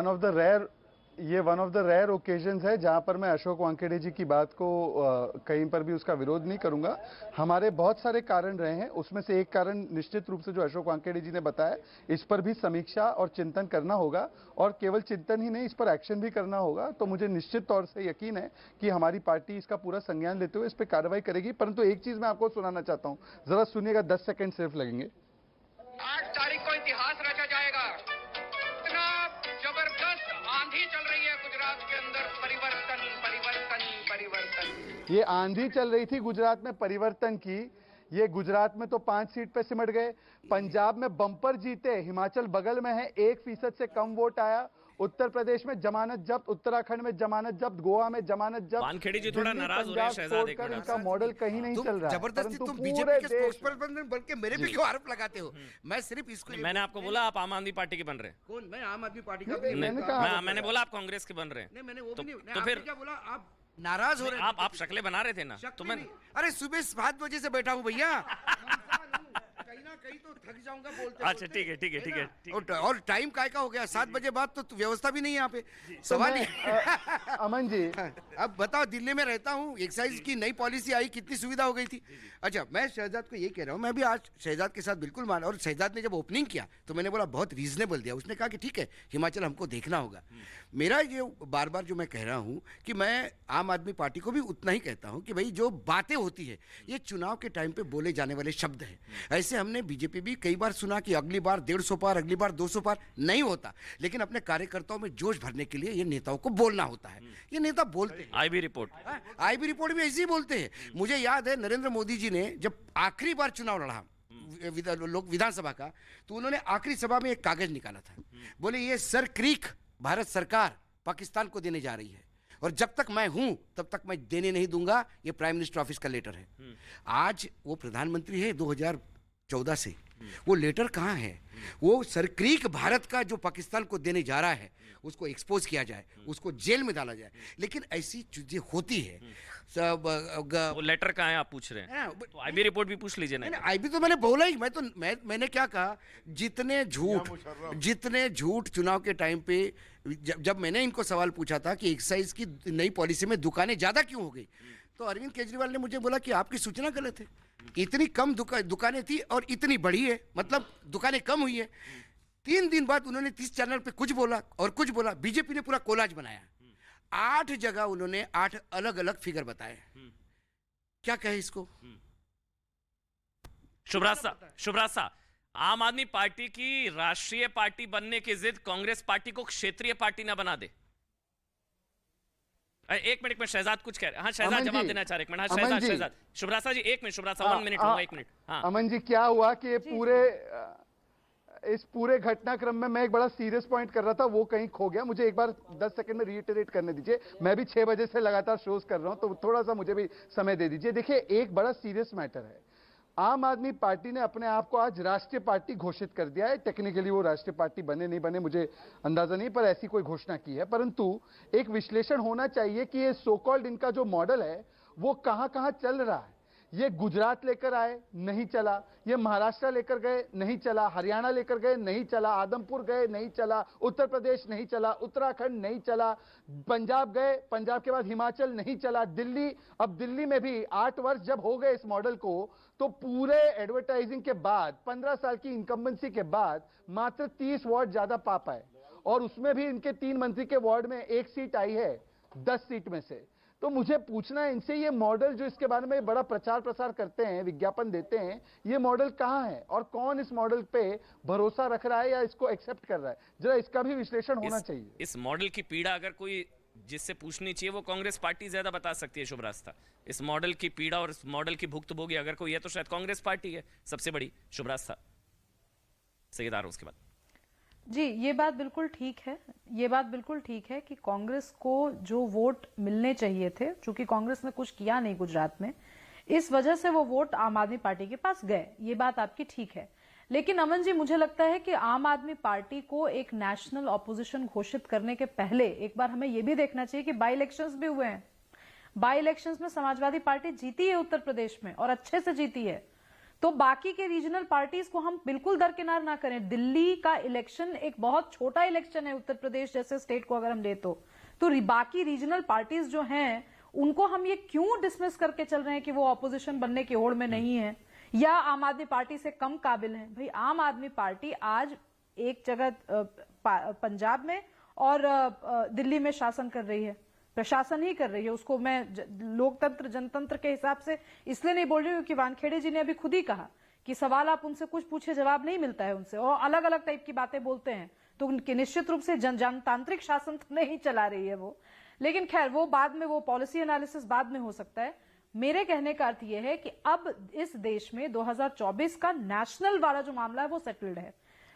One of the rare occasions है जहां पर मैं अशोक वानखेड़े जी की बात को कहीं पर भी उसका विरोध नहीं करूंगा। हमारे बहुत सारे कारण रहे हैं, उसमें से एक कारण निश्चित रूप से जो अशोक वानखेड़े जी ने बताया, इस पर भी समीक्षा और चिंतन करना होगा और केवल चिंतन ही नहीं, इस पर एक्शन भी करना होगा। तो मुझे निश्चित तौर से यकीन है कि हमारी पार्टी इसका पूरा संज्ञान लेते हुए इस पर कार्रवाई करेगी। परंतु एक चीज मैं आपको सुनाना चाहता हूं, जरा सुनिएगा, 10 सेकेंड सिर्फ लगेंगे। 8 तारीख को इतिहास रचा जाएगा। इतना जबरदस्त आंधी चल रही है गुजरात के अंदर, परिवर्तन परिवर्तन परिवर्तन। ये आंधी चल रही थी गुजरात में परिवर्तन की। ये गुजरात में तो 5 सीट पे सिमट गए, पंजाब में बम्पर जीते, हिमाचल बगल में है, 1% से कम वोट आया, उत्तर प्रदेश में जमानत जब्त, उत्तराखंड में जमानत जब्त, गोवा में जमानत जब्त। वानखेड़े जी थोड़ा नाराज हो रहे हैं शहजाद, एक मिनट। इनका मॉडल कहीं नहीं चल रहा है। जबरदस्ती तुम पूरे बीजेपी के देश स्पोक्सपर्सन बन के मेरे पे क्यों आरोप लगाते हो? मैं सिर्फ इसको मैंने आपको बोला आप आम आदमी पार्टी के बन रहे हैं। कौन? मैं आम आदमी पार्टी का मैंने बोला आप कांग्रेस के बन रहे हैं। नहीं, मैंने वो भी नहीं। तो फिर क्या बोला? आप नाराज हो रहे हैं? आप शक्लें बना रहे थे ना, तो मैं अरे सुबह 7 बजे से बैठा हूँ भैया, कहीं ना कहीं तो थक जाऊंगा बोलते। अच्छा ठीक है ठीक है ठीक है। और टाइम काय का हो गया? 7 बजे बाद तो व्यवस्था भी नहीं है यहाँ पे। सवाल ही अमन जी, अब बताओ, दिल्ली में रहता हूँ, एक्साइज की नई पॉलिसी आई, कितनी सुविधा हो गई थी। अच्छा, मैं शहजाद को ये कह रहा हूँ, मैं भी आज शहजाद के साथ बिल्कुल मान, और शहजाद ने जब ओपनिंग किया तो मैंने बोला बहुत रीजनेबल दिया। उसने कहा कि ठीक है, हिमाचल हमको देखना होगा। मेरा ये बार बार जो मैं कह रहा हूँ कि मैं आम आदमी पार्टी को भी उतना ही कहता हूँ कि भाई जो बातें होती है ये चुनाव के टाइम पे बोले जाने वाले शब्द हैं। ऐसे हमने बीजेपी भी कई बार सुना कि अगली बार 150 पार, अगली बार 200 पार, नहीं होता। लेकिन अपने कार्यकर्ताओं में जोश भरने के लिए ये नेताओं को बोलना होता है। ये नेता बोलते हैं। आईबी रिपोर्ट भी ऐसे ही बोलते हैं। मुझे याद है नरेंद्र मोदी जी ने जब आखिरी बार चुनाव लड़ा विधानसभा का, तो उन्होंने आखिरी सभा में एक कागज निकाला था। बोले ये सर क्रीक भारत सरकार पाकिस्तान को देने जा रही है और जब तक मैं हूं तब तक मैं देने नहीं दूंगा। ये प्राइम मिनिस्टर ऑफिस का लेटर है। आज वो प्रधानमंत्री है 2014 से, वो लेटर कहाँ है? वो सरक्रीक भारत का जो पाकिस्तान को देने जा रहा है उसको एक्सपोज किया जाए, उसको जेल में डाला जाए। लेकिन ऐसी चीजें होती है। वो लेटर कहाँ है आप पूछ रहे हैं? तो आईबी रिपोर्ट भी पूछ लीजिए ना। आईबी तो मैंने बोला ही, मैंने क्या कहा, जितने झूठ चुनाव के टाइम पे, जब मैंने इनको सवाल पूछा था कि एक्साइज की नई पॉलिसी में दुकानें ज्यादा क्यों हो गई, तो अरविंद केजरीवाल ने मुझे बोला कि आपकी सूचना गलत है। इतनी कम दुकानें थी और इतनी बढ़ी है, मतलब दुकानें कम हुई है। 3 दिन बाद उन्होंने 30 चैनल पे कुछ बोला और कुछ बोला। बीजेपी ने पूरा कोलाज बनाया। 8 जगह उन्होंने 8 अलग अलग फिगर बताए। क्या कहे इसको? शुभराज सा, आम आदमी पार्टी की राष्ट्रीय पार्टी बनने की जिद कांग्रेस पार्टी को क्षेत्रीय पार्टी ना बना दे। एक मिनट में शहजाद कुछ कह रहे हैं। हाँ शहजाद जवाब देना चाह रहे। एक मिनट। हाँ शहजाद शुभराज जी, एक मिनट शुभराज सा, 1 मिनट होगा, 1 मिनट। हाँ अमन जी, क्या हुआ कि इस पूरे घटनाक्रम में मैं एक बड़ा सीरियस पॉइंट कर रहा था, वो कहीं खो गया। मुझे एक बार 10 सेकंड में रिइटरेट करने दीजिए। मैं भी 6 बजे से लगातार शोज कर रहा हूं, तो थोड़ा सा मुझे भी समय दे दीजिए। देखिए, एक बड़ा सीरियस मैटर है। आम आदमी पार्टी ने अपने आप को आज राष्ट्रीय पार्टी घोषित कर दिया है। टेक्निकली वो राष्ट्रीय पार्टी बने नहीं बने मुझे अंदाजा नहीं, पर ऐसी कोई घोषणा की है। परंतु एक विश्लेषण होना चाहिए कि ये सो कॉल्ड इनका जो मॉडल है वो कहां कहां चल रहा है। ये गुजरात लेकर आए, नहीं चला। ये महाराष्ट्र लेकर गए, नहीं चला। हरियाणा लेकर गए, नहीं चला। आदमपुर गए, नहीं चला। उत्तर प्रदेश नहीं चला। उत्तराखंड नहीं चला। पंजाब गए, पंजाब के बाद हिमाचल नहीं चला। दिल्ली, अब दिल्ली में भी 8 वर्ष जब हो गए इस मॉडल को, तो पूरे एडवर्टाइजिंग के बाद 15 साल की इनकम्बेंसी के बाद मात्र 30 वार्ड ज्यादा पा पाए, और उसमें भी इनके 3 मंत्री के वार्ड में 1 सीट आई है 10 सीट में से। तो मुझे पूछना है इनसे, ये मॉडल जो इसके बारे में बड़ा प्रचार प्रसार करते हैं, विज्ञापन देते हैं, ये मॉडल कहां है और कौन इस मॉडल पे भरोसा रख रहा है या इसको एक्सेप्ट कर रहा है? जरा इसका भी विश्लेषण होना चाहिए। इस मॉडल की पीड़ा अगर कोई जिससे पूछनी चाहिए वो कांग्रेस पार्टी ज्यादा बता सकती है शुभरास्ता। इस मॉडल की पीड़ा और इस मॉडल की भुक्तभोगी अगर कोई है तो शायद कांग्रेस पार्टी है सबसे बड़ी। शुभरास्ता सैयदार उसके बाद। जी, ये बात बिल्कुल ठीक है। ये बात बिल्कुल ठीक है कि कांग्रेस को जो वोट मिलने चाहिए थे, चूंकि कांग्रेस ने कुछ किया नहीं गुजरात में, इस वजह से वो वोट आम आदमी पार्टी के पास गए। ये बात आपकी ठीक है। लेकिन अमन जी, मुझे लगता है कि आम आदमी पार्टी को एक नेशनल ऑपोजिशन घोषित करने के पहले एक बार हमें यह भी देखना चाहिए कि बाई इलेक्शंस भी हुए हैं। बाई इलेक्शंस में समाजवादी पार्टी जीती है उत्तर प्रदेश में, और अच्छे से जीती है। तो बाकी के रीजनल पार्टीज को हम बिल्कुल दरकिनार ना करें। दिल्ली का इलेक्शन एक बहुत छोटा इलेक्शन है, उत्तर प्रदेश जैसे स्टेट को अगर हम ले तो बाकी रीजनल पार्टीज जो हैं उनको हम ये क्यों डिसमिस करके चल रहे हैं कि वो ऑपोजिशन बनने की होड़ में नहीं है या आम आदमी पार्टी से कम काबिल है। भाई आम आदमी पार्टी आज एक जगह पंजाब में और दिल्ली में शासन कर रही है, प्रशासन ही कर रही है। उसको मैं लोकतंत्र जनतंत्र के हिसाब से इसलिए नहीं बोल रही हूँ कि वानखेड़े जी ने अभी खुद ही कहा कि सवाल आप उनसे कुछ पूछे जवाब नहीं मिलता है उनसे, और अलग अलग टाइप की बातें बोलते हैं, तो उनके निश्चित रूप से जनतांत्रिक शासन तो नहीं चला रही है वो। लेकिन खैर वो बाद में, वो पॉलिसी एनालिसिस बाद में हो सकता है। मेरे कहने का अर्थ यह है कि अब इस देश में 2024 का नेशनल वाला जो मामला है वो सेटल्ड है।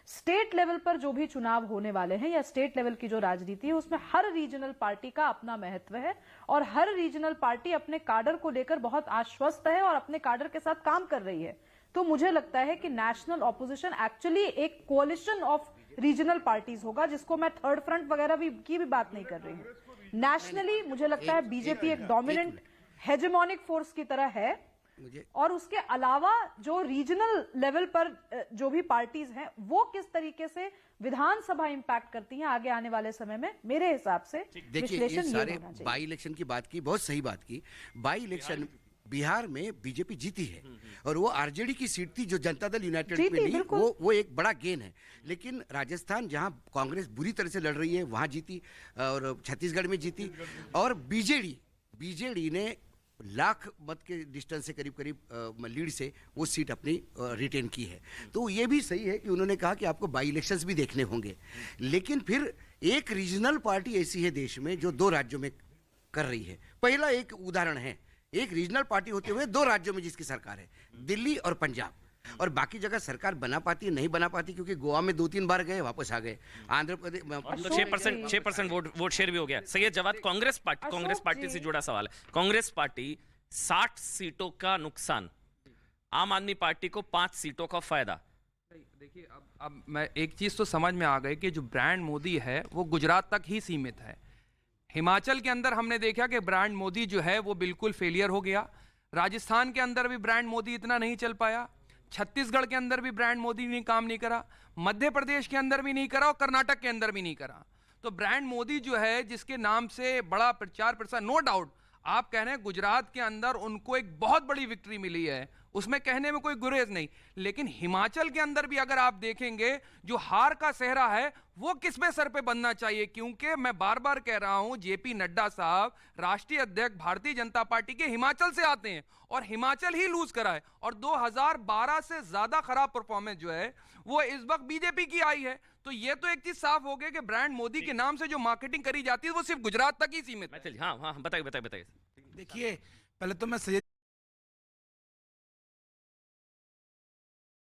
स्टेट लेवल पर जो भी चुनाव होने वाले हैं या स्टेट लेवल की जो राजनीति है उसमें हर रीजनल पार्टी का अपना महत्व है और हर रीजनल पार्टी अपने काडर को लेकर बहुत आश्वस्त है और अपने काडर के साथ काम कर रही है। तो मुझे लगता है कि नेशनल ऑपोजिशन एक्चुअली एक कोalition ऑफ रीजनल पार्टीज होगा, जिसको मैं थर्ड फ्रंट वगैरह की भी बात नहीं कर रही हूँ। नेशनली मुझे लगता है बीजेपी एक डोमिनेंट हेजेमोनिक फोर्स की तरह है, और उसके अलावा जो रीजनल लेवल पर जो भी पार्टीज हैं वो किस तरीके से विधानसभा इंपैक्ट करती हैं आगे आने वाले समय में, मेरे हिसाब से देखिए ये सारे बाई इलेक्शन की बात की, बहुत सही बात की। बाई इलेक्शन बिहार में बीजेपी जीती है और वो आरजेडी की सीट थी जो जनता दल यूनाइटेड में ली, वो एक बड़ा गेन है। लेकिन राजस्थान जहां कांग्रेस बुरी तरह से लड़ रही है वहां जीती, और छत्तीसगढ़ में जीती, और बीजेडी ने लाख मत के डिस्टेंस से करीब लीड से वो सीट अपनी रिटेन की है। तो ये भी सही है कि उन्होंने कहा कि आपको बाई इलेक्शंस भी देखने होंगे। लेकिन फिर एक रीजनल पार्टी ऐसी है देश में जो 2 राज्यों में कर रही है। पहला एक उदाहरण है, एक रीजनल पार्टी होते हुए 2 राज्यों में जिसकी सरकार है, दिल्ली और पंजाब, और बाकी जगह सरकार बना पाती है नहीं बना पाती, क्योंकि गोवा में 2-3 बार गए वापस आ गए, आंध्र प्रदेश तो 6% वोट शेयर भी हो गया। सैयद जवाद, कांग्रेस पार्टी से जुड़ा सवाल है। कांग्रेस पार्टी 60 सीटों का नुकसान, आम आदमी पार्टी को 5 सीटों का फायदा। देखिए अब मैं एक चीज तो समझ में आ गई कि जो ब्रांड मोदी है वो गुजरात तक ही सीमित है। हिमाचल के अंदर हमने देखा कि ब्रांड मोदी जो है वो बिल्कुल फेलियर हो गया। राजस्थान के अंदर भी ब्रांड मोदी इतना नहीं चल पाया। छत्तीसगढ़ के अंदर भी ब्रांड मोदी ने काम नहीं करा, मध्य प्रदेश के अंदर भी नहीं करा, और कर्नाटक के अंदर भी नहीं करा। तो ब्रांड मोदी जो है जिसके नाम से बड़ा प्रचार प्रसार, नो डाउट आप कह रहे हैं गुजरात के अंदर उनको एक बहुत बड़ी विक्ट्री मिली है, उसमें कहने में कोई गुरेज नहीं। लेकिन हिमाचल के अंदर भी अगर आप देखेंगे जो हार का सेहरा है वो किस पे सर पे बनना चाहिए, क्योंकि मैं बार बार कह रहा हूं जेपी नड्डा साहब राष्ट्रीय अध्यक्ष भारतीय जनता पार्टी के हिमाचल से आते हैं और हिमाचल ही लूज करा है, और 2012 से ज्यादा खराब परफॉर्मेंस जो है वो इस वक्त बीजेपी की आई है। तो ये तो एक चीज साफ हो गई कि ब्रांड मोदी के नाम से जो मार्केटिंग करी जाती है वो सिर्फ गुजरात तक ही सीमित है। हाँ बताइए। देखिए पहले तो मैं सैयद